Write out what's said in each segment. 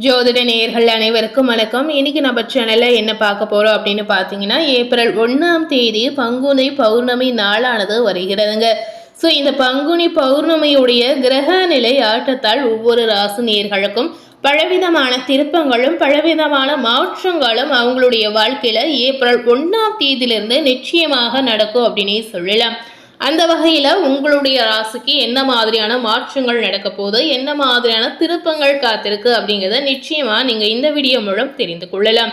ஜோதிட நேயர்கள் அனைவருக்கும் வணக்கம். இன்னைக்கு நம்ம சேனல்ல என்ன பார்க்க போறோம் அப்படின்னு பார்த்தீங்கன்னா, ஏப்ரல் 1ஆம் தேதி பங்குனி பௌர்ணமி நாளானது வருகிறதுங்க. ஸோ இந்த பங்குனி பௌர்ணமியுடைய கிரக நிலை ஆட்டத்தால் ஒவ்வொரு ராசி நேயர்களுக்கும் பலவிதமான திருப்பங்களும் பலவிதமான மாற்றங்களும் அவங்களுடைய வாழ்க்கையில ஏப்ரல் 1ஆம் தேதியிலிருந்து நிச்சயமாக நடக்கும் அப்படின்னே சொல்லலாம். அந்த வகையில் உங்களுடைய ராசிக்கு என்ன மாதிரியான மாற்றங்கள் நடக்க போகுது, என்ன மாதிரியான திருப்பங்கள் காத்திருக்கு அப்படிங்கிறத நிச்சயமாக நீங்கள் இந்த வீடியோ மூலம் தெரிந்து கொள்ளலாம்.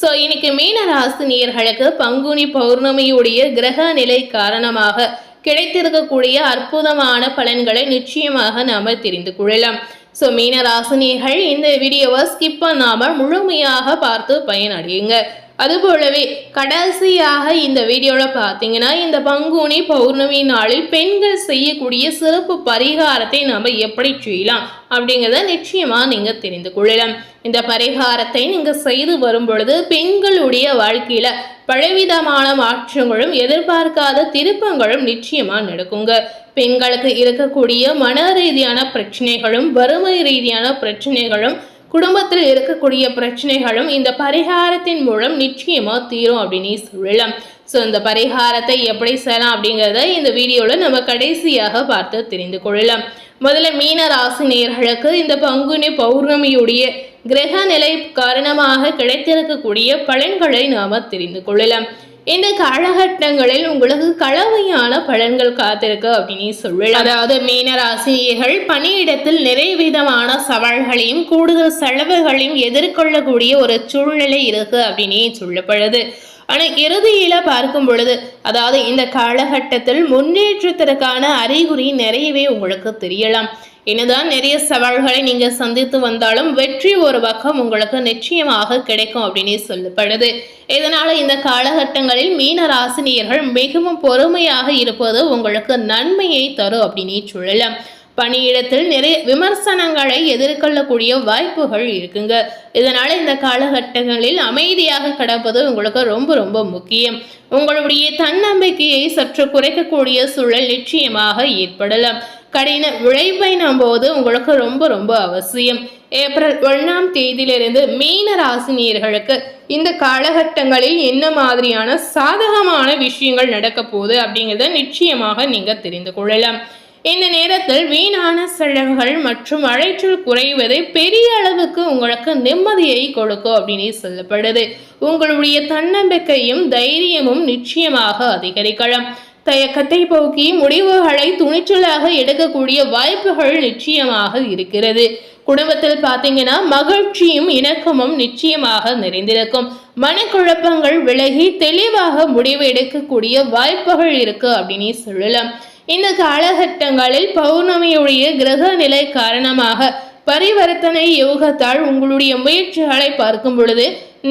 ஸோ இன்னைக்கு மீன ராசி நேயர்களுக்கு பங்குனி பௌர்ணமியுடைய கிரக நிலை காரணமாக கிடைத்திருக்கக்கூடிய அற்புதமான பலன்களை நிச்சயமாக நாம் தெரிந்து கொள்ளலாம். ஸோ மீன ராசினியர்கள் இந்த வீடியோவை ஸ்கிப் பண்ணாமல் முழுமையாக பார்த்து பயனடையுங்க. அதுபோலவே கடைசியாக இந்த வீடியோவில் பார்த்தீங்கன்னா, இந்த பங்குனி பௌர்ணமி நாளில் பெண்கள் செய்யக்கூடிய சிறப்பு பரிகாரத்தை நம்ம எப்படி செய்யலாம் அப்படிங்கிறத நிச்சயமாக நீங்கள் தெரிந்து கொள்ளலாம். இந்த பரிகாரத்தை நீங்கள் செய்து வரும் பொழுது பெண்களுடைய வாழ்க்கையில் பலவிதமான மாற்றங்களும் எதிர்பார்க்காத திருப்பங்களும் நிச்சயமாக நடக்குங்க. பெண்களுக்கு இருக்கக்கூடிய மன ரீதியான பிரச்சனைகளும் வறுமை ரீதியான பிரச்சனைகளும் குடும்பத்தில் இருக்கக்கூடிய பிரச்சனைகளும் இந்த பரிகாரத்தின் மூலம் நிச்சயமா தீரும் அப்படின்னு சொல்லலாம். ஸோ இந்த பரிகாரத்தை எப்படி செய்யலாம் அப்படிங்கிறத இந்த வீடியோவில் நம்ம கடைசியாக பார்த்து தெரிந்து கொள்ளலாம். முதல்ல மீன ராசி நேயர்களுக்கு இந்த பங்குனி பௌர்ணமியுடைய கிரக நிலை காரணமாக கிடைத்திருக்கக்கூடிய பலன்களை நாம தெரிந்து கொள்ளலாம். இந்த காலகட்டங்களில் உங்களுக்கு கலவையான பலன்கள் காத்திருக்கு அப்படின்னு சொல்லலாம். அதாவது மீனராசினியர்கள் பணியிடத்தில் நிறைய விதமான சவால்களையும் கூடுதல் செலவுகளையும் எதிர்கொள்ளக்கூடிய ஒரு சூழ்நிலை இருக்கு அப்படின்னு சொல்லப்படுது. ஆனால் இறுதியில பார்க்கும் பொழுது, அதாவது இந்த காலகட்டத்தில் முன்னேற்றத்திற்கான அறிகுறி நிறையவே உங்களுக்கு தெரியலாம். என்னதான் நிறைய சவால்களை நீங்க சந்தித்து வந்தாலும் வெற்றி ஒரு பக்கம் உங்களுக்கு நிச்சயமாக கிடைக்கும் அப்படின்னு சொல்லப்படுது. இதனால இந்த காலகட்டங்களில் மீன ராசினியர்கள் மிகவும் பொறுமையாக இருப்பது உங்களுக்கு நன்மையை தரும் அப்படின்னு சொல்லலாம். பணியிடத்தில் நிறைய விமர்சனங்களை எதிர்கொள்ளக்கூடிய வாய்ப்புகள் இருக்குங்க. இதனால இந்த காலகட்டங்களில் அமைதியாக கிடப்பது உங்களுக்கு ரொம்ப ரொம்ப முக்கியம். உங்களுடைய தன்னம்பிக்கையை சற்று குறைக்கக்கூடிய சூழல் நிச்சயமாக ஏற்படலாம். கடின உழைப்பை நம்போது உங்களுக்கு ரொம்ப ரொம்ப அவசியம். ஏப்ரல் 1ஆம் தேதியிலிருந்து மீன ராசினியர்களுக்கு இந்த காலகட்டங்களில் என்ன மாதிரியான சாதகமான விஷயங்கள் நடக்க போகுது அப்படிங்கிறத நிச்சயமாக நீங்க தெரிந்து கொள்ளலாம். இந்த நேரத்தில் வீணான செலவுகள் மற்றும் அலைச்சல் குறைவதை பெரிய அளவுக்கு உங்களுக்கு நிம்மதியை கொடுக்கும் அப்படின்னு சொல்லப்படுது. உங்களுடைய தன்னம்பிக்கையும் தைரியமும் நிச்சயமாக அதிகரிக்கலாம். தயக்கத்தை போக்கி முடிவுகளை துணிச்சலாக எடுக்கக்கூடிய வாய்ப்புகள் நிச்சயமாக இருக்கிறது. குடும்பத்தில் பார்த்தீங்கன்னா மகிழ்ச்சியும் இணக்கமும் நிச்சயமாக நிறைந்திருக்கும். மனக்குழப்பங்கள் விலகி தெளிவாக முடிவு எடுக்கக்கூடிய வாய்ப்புகள் இருக்கு அப்படின்னு சொல்லலாம். இந்த காலகட்டங்களில் பௌர்ணமியுடைய கிரக நிலை காரணமாக பரிவர்த்தனை யோகத்தால் உங்களுடைய முயற்சிகளை பார்க்கும் பொழுது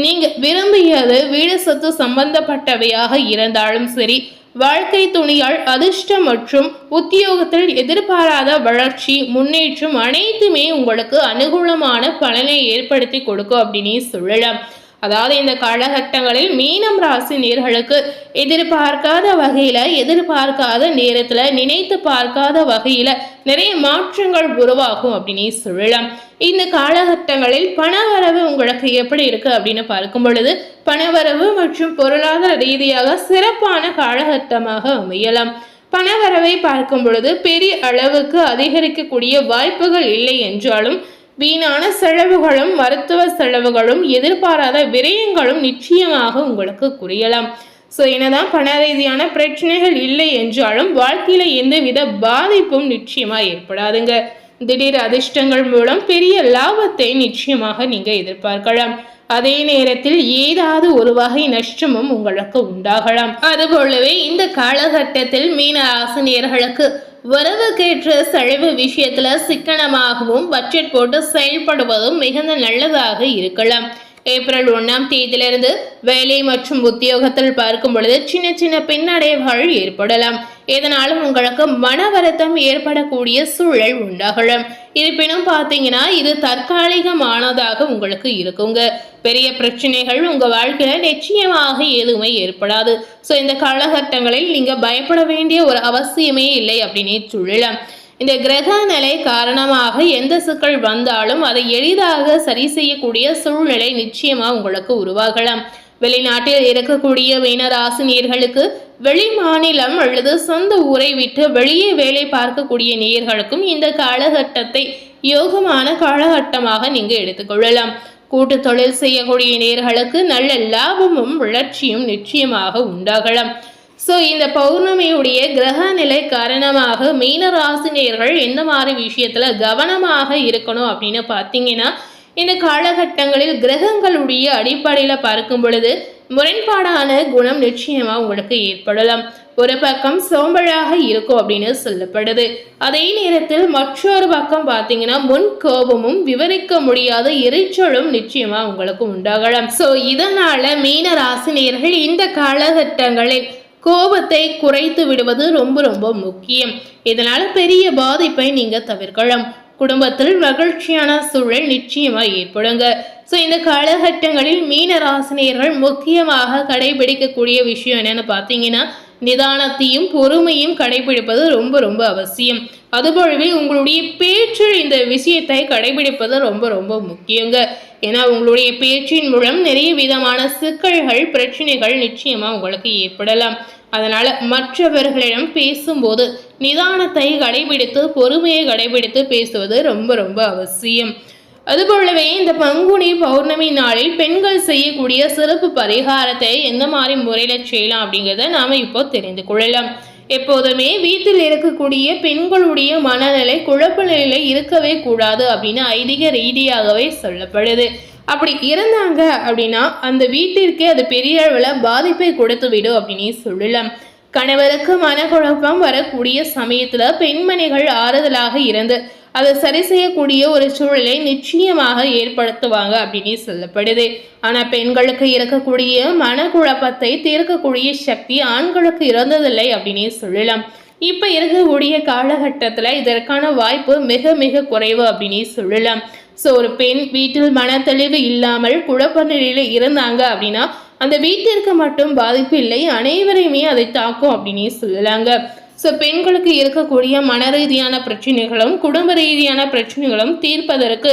நீங்க விரும்பியது வீடு சொத்து சம்பந்தப்பட்டவையாக இருந்தாலும் சரி, வாழ்க்கை துணியால் அதிர்ஷ்டம் மற்றும் உத்தியோகத்தில் எதிர்பாராத வளர்ச்சி முன்னேற்றம் அனைத்துமே உங்களுக்கு அனுகூலமான பலனை ஏற்படுத்தி கொடுக்கும் அப்படின்னு சொல்லலாம். அதாவது இந்த காலகட்டங்களில் மீனம் ராசி நேர்களுக்கு எதிர்பார்க்காத வகையில எதிர்பார்க்காத நேரத்துல நினைத்து பார்க்காத வகையில நிறைய மாற்றங்கள் உருவாகும் அப்படின்னு சொல்லலாம். இந்த காலகட்டங்களில் பணவரவு உங்களுக்கு எப்படி இருக்கு அப்படின்னு பார்க்கும் பொழுது பணவரவு மற்றும் பொருளாதார ரீதியாக சிறப்பான காலகட்டமாக அமையலாம். பணவரவை பார்க்கும் பொழுது பெரிய அளவுக்கு அதிகரிக்கக்கூடிய வாய்ப்புகள் இல்லை என்றாலும் வீணான செலவுகளும் மருத்துவ செலவுகளும் எதிர்பாராத விரயங்களும் நிச்சயமாக உங்களுக்கு குறையலாம். ஸோ என்னதான் பண ரீதியான பிரச்சனைகள் இல்லை என்றாலும் வாழ்க்கையில எந்தவித பாதிப்பும் நிச்சயமா ஏற்படாதுங்க. திடீர் அதிர்ஷ்டங்கள் மூலம் பெரிய லாபத்தை நிச்சயமாக நீங்க எதிர்பார்க்கலாம். அதே நேரத்தில் ஏதாவது ஒரு வகை நஷ்டமும் உங்களுக்கு உண்டாகலாம். அதுபோலவே இந்த காலகட்டத்தில் மீன ராசினியர்களுக்கு வரவுக்கேற்ற செலவு விஷயத்துல சிக்கனமாகவும் பட்ஜெட் போட்டு செயல்படுவதும் மிகுந்த நல்லதாக இருக்கலாம். ஏப்ரல் 1ஆம் தேதியிலிருந்து வேலை மற்றும் உத்தியோகத்தில் பார்க்கும் பொழுது சின்ன சின்ன பின்னடைவுகள் ஏற்படலாம். இதனாலும் உங்களுக்கு மன வருத்தம் ஏற்படக்கூடிய சூழல் உண்டாகலாம். இருப்பினும் பார்த்தீங்கன்னா இது தற்காலிகமானதாக உங்களுக்கு இருக்குங்க. பெரிய பிரச்சனைகள் உங்க வாழ்க்கையில நிச்சயமாக எதுவுமே ஏற்படாது. ஸோ இந்த காலகட்டங்களில் நீங்க பயப்பட வேண்டிய ஒரு அவசியமே இல்லை அப்படின்னு சொல்லலாம். இந்த கிரக நிலை காரணமாக எந்த சிக்கல் வந்தாலும் அதை எளிதாக சரி செய்யக்கூடிய சூழ்நிலை நிச்சயமா உங்களுக்கு உருவாகலாம். வெளிநாட்டில் இருக்கக்கூடிய மீனராசினியர்களுக்கு வெளி மாநிலம் அல்லது சொந்த ஊரை விட்டு வெளியே வேலை பார்க்கக்கூடிய நேயர்களுக்கும் இந்த காலகட்டத்தை யோகமான காலகட்டமாக நீங்க எடுத்துக்கொள்ளலாம். கூட்டு தொழில் செய்யக்கூடிய நேயர்களுக்கு நல்ல லாபமும் வளர்ச்சியும் நிச்சயமாக உண்டாகலாம். ஸோ இந்த பௌர்ணமியுடைய கிரக நிலை காரணமாக மீனராசினியர்கள் எந்த மாதிரி விஷயத்துல கவனமாக இருக்கணும் அப்படின்னு பார்த்தீங்கன்னா, இந்த காலகட்டங்களில் கிரகங்களுடைய அடிப்படையில் பார்க்கும் பொழுது முரண்பாடான குணம் நிச்சயமா உங்களுக்கு ஏற்படலாம். ஒரு பக்கம் சோம்பலாக இருக்கும் அப்படின்னு சொல்லப்படுது. அதே நேரத்தில் மற்றொரு பக்கம் பார்த்தீங்கன்னா முன் கோபமும் விவரிக்க முடியாத எரிச்சலும் நிச்சயமா உங்களுக்கு உண்டாகலாம். ஸோ இதனால மீன ராசினியர்கள் இந்த காலகட்டங்களில் கோபத்தை குறைத்து விடுவது ரொம்ப ரொம்ப முக்கியம். இதனால பெரிய பாதிப்பை நீங்க தவிர்க்கலாம். குடும்பத்தில் மகிழ்ச்சியான சூழல் நிச்சயமா ஏற்படுங்க. ஸோ இந்த காலகட்டங்களில் மீன ராசினியர்கள் முக்கியமாக கடைபிடிக்கக்கூடிய விஷயம் என்னன்னு பார்த்தீங்கன்னா, நிதானத்தையும் பொறுமையும் கடைபிடிப்பது ரொம்ப ரொம்ப அவசியம். அதுபோலவே உங்களுடைய பேச்சில் இந்த விஷயத்தை கடைபிடிப்பது ரொம்ப ரொம்ப முக்கியங்க. ஏன்னா உங்களுடைய பேச்சின் மூலம் நிறைய விதமான சிக்கல்கள் பிரச்சனைகள் நிச்சயமா உங்களுக்கு ஏற்படலாம். அதனால மற்றவர்களிடம் பேசும்போது நிதானத்தை கடைபிடித்து பொறுமையை கடைபிடித்து பேசுவது ரொம்ப ரொம்ப அவசியம். அதுபோலவே இந்த பங்குனி பௌர்ணமி நாளில் பெண்கள் செய்யக்கூடிய சிறப்பு பரிகாரத்தை எந்த மாதிரி முறையில செய்யலாம் அப்படிங்கிறத நாம இப்போ தெரிந்து கொள்ளலாம். எப்போதுமே வீட்டில் இருக்கக்கூடிய பெண்களுடைய மனநிலை குழப்ப நிலையில இருக்கவே கூடாது அப்படின்னு ஐதீக ரீதியாகவே சொல்லப்படுது. அப்படி இருந்தாங்க அப்படின்னா அந்த வீட்டிற்கு அது பெரிய அளவில் பாதிப்பை கொடுத்து விடும் அப்படின்னு சொல்லலாம். கணவருக்கு மனக்குழப்பம் வரக்கூடிய சமயத்துல பெண்மணிகள் ஆறுதலாக இருந்து அதை சரி செய்யக்கூடிய ஒரு சூழலை நிச்சயமாக ஏற்படுத்துவாங்க அப்படின்னு சொல்லப்படுது. ஆனா பெண்களுக்கு இருக்கக்கூடிய மனக்குழப்பத்தை தீர்க்கக்கூடிய சக்தி ஆண்களுக்கு இருந்ததில்லை அப்படின்னு சொல்லலாம். இப்ப இருக்கக்கூடிய காலகட்டத்துல இதற்கான வாய்ப்பு மிக மிக குறைவு அப்படின்னு சொல்லலாம். ஸோ ஒரு பெண் வீட்டில் மனத்தெளிவு இல்லாமல் குழப்ப நிலையில இருந்தாங்க அப்படின்னா அந்த வீட்டிற்கு மட்டும் பாதிப்பு இல்லை, அனைவரையுமே அதை தாக்கும் அப்படின்னு சொல்லலாங்க. ஸோ பெண்களுக்கு இருக்கக்கூடிய மன ரீதியான பிரச்சனைகளும் குடும்ப ரீதியான பிரச்சனைகளும் தீர்ப்பதற்கு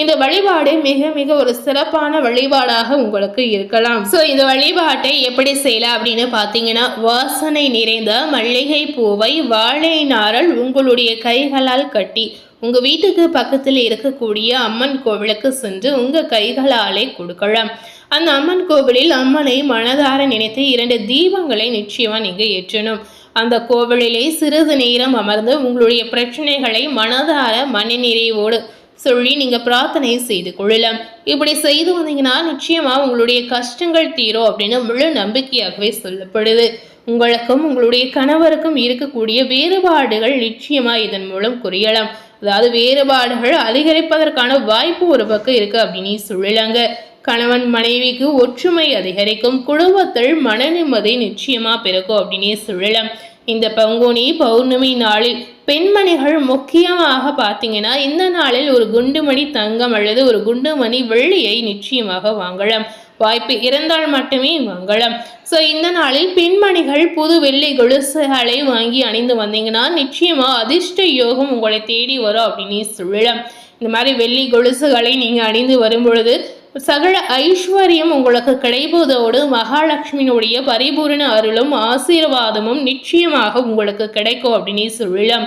இந்த வழிபாடு மிக மிக ஒரு சிறப்பான வழிபாடாக உங்களுக்கு இருக்கலாம். ஸோ இந்த வழிபாட்டை எப்படி செய்யலாம் அப்படின்னு பார்த்தீங்கன்னா, வாசனை நிறைந்த மல்லிகை பூவை வாழை நாரல் உங்களுடைய கைகளால் கட்டி உங்க வீட்டுக்கு பக்கத்தில் இருக்கக்கூடிய அம்மன் கோவிலுக்கு சென்று உங்க கைகளாலே கொடுக்கலாம். அந்த அம்மன் கோவிலில் அம்மனை மனதார நினைத்து 2 தீபங்களை நிச்சயமா நீங்க ஏற்றணும். அந்த கோவிலிலே சிறிது நேரம் அமர்ந்து உங்களுடைய பிரச்சனைகளை மனதார மன நிறைவோடு சொல்லி நீங்க பிரார்த்தனை செய்து கொள்ளலாம். இப்படி செய்து வந்தீங்கன்னா நிச்சயமா உங்களுடைய கஷ்டங்கள் தீரும் அப்படின்னு முழு நம்பிக்கையாகவே சொல்லப்படுது. உங்களுக்கும் உங்களுடைய கணவருக்கும் இருக்கக்கூடிய வேறுபாடுகள் நிச்சயமா இதன் மூலம் குறையலாம். அதாவது வேறுபாடுகள் அதிகரிப்பதற்கான வாய்ப்பு ஒரு பக்கம் இருக்கு அப்படின்னு சொல்லலாங்க. கணவன் மனைவிக்கு ஒற்றுமை அதிகரிக்கும், குடும்பத்தில் மன நிம்மதி நிச்சயமா பிறக்கும் அப்படின்னே சொல்லலாம். இந்த பங்குனி பௌர்ணமி நாளில் பெண்மணிகள் முக்கியமாக பார்த்தீங்கன்னா இந்த நாளில் ஒரு குண்டுமணி தங்கம் அல்லது ஒரு குண்டுமணி வெள்ளியை நிச்சயமாக வாங்கலாம். வாய்ப்பு இருந்தால் மட்டுமே வாங்கலாம். ஸோ இந்த நாளில் பெண்மணிகள் புது வெள்ளி கொலுசுகளை வாங்கி அணிந்து வந்தீங்கன்னா நிச்சயமா அதிர்ஷ்ட யோகம் உங்களை தேடி வரும் அப்படின்னு சொல்லலாம். இந்த மாதிரி வெள்ளி கொலுசுகளை நீங்கள் அணிந்து வரும் பொழுது சகல ஐஸ்வர்யம் உங்களுக்கு கிடைப்பதோடு மகாலட்சுமியினுடைய பரிபூர்ண அருளும் ஆசீர்வாதமும் நிச்சயமாக உங்களுக்கு கிடைக்கும் அப்படின்னு சொல்லலாம்.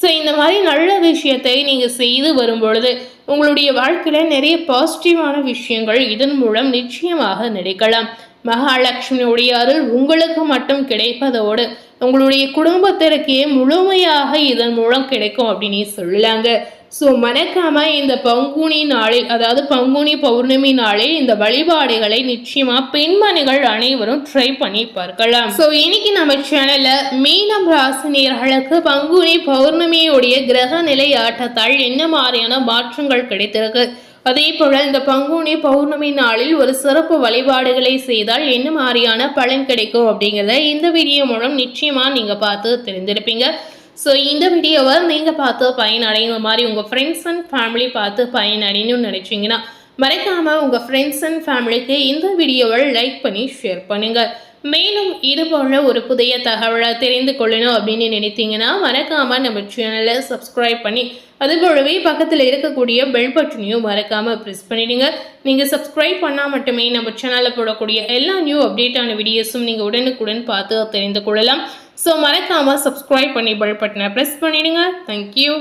ஸோ இந்த மாதிரி நல்ல விஷயத்தை நீங்கள் செய்து வரும் பொழுது உங்களுடைய வாழ்க்கையில் நிறைய பாசிட்டிவான விஷயங்கள் இதன் மூலம் நிச்சயமாக நடக்கலாம். மகாலட்சுமியுடைய அருள் உங்களுக்கு மட்டும் கிடைப்பதோடு உங்களுடைய குடும்பத்திற்கே முழுமையாக இதன் மூலம் கிடைக்கும் அப்படின்னு சொல்லலாங்க. ஸோ மறக்காம இந்த பங்குனி நாளில், அதாவது பங்குனி பௌர்ணமி நாளில் இந்த வழிபாடுகளை நிச்சயமா பெண்மணிகள் அனைவரும் ட்ரை பண்ணி பார்க்கலாம். ஸோ இன்னைக்கு நம்ம சேனல்ல மீனம் ராசினியர்களுக்கு பங்குனி பௌர்ணமியுடைய கிரக நிலை ஆட்டத்தால் என்ன மாதிரியான மாற்றங்கள் கிடைத்திருக்கு, அதே போல இந்த பங்குனி பௌர்ணமி நாளில் ஒரு சிறப்பு வழிபாடுகளை செய்தால் என்ன மாதிரியான பலன் கிடைக்கும் அப்படிங்கிறத இந்த வீடியோ மூலம் நிச்சயமா நீங்க பார்த்து தெரிஞ்சிருப்பீங்க. ஸோ இந்த வீடியோவை நீங்கள் பார்த்து பயனடைகிற மாதிரி உங்கள் ஃப்ரெண்ட்ஸ் அண்ட் ஃபேமிலி பார்த்து பயனடையணும்னு நினச்சிங்கன்னா மறக்காமல் உங்கள் ஃப்ரெண்ட்ஸ் அண்ட் ஃபேமிலிக்கு இந்த வீடியோவை லைக் பண்ணி ஷேர் பண்ணுங்கள். மேலும் இது போன்ற ஒரு புதிய தகவலை தெரிந்து கொள்ளணும் அப்படின்னு நினைத்தீங்கன்னா மறக்காமல் நம்ம சேனலை சப்ஸ்கிரைப் பண்ணி அது போலவே பக்கத்தில் இருக்கக்கூடிய பெல் பட்டனையும் மறக்காமல் ப்ரெஸ் பண்ணிடுங்க. நீங்கள் சப்ஸ்கிரைப் பண்ணால் மட்டுமே நம்ம சேனலில் போடக்கூடிய எல்லா நியூ அப்டேட்டான வீடியோஸும் நீங்கள் உடனுக்குடன் பார்த்து தெரிந்து கொள்ளலாம். ஸோ மறக்காமல் சப்ஸ்கிரைப் பண்ணி பெல் பட்டனை ப்ரெஸ் பண்ணிடுங்க. தேங்க்யூ.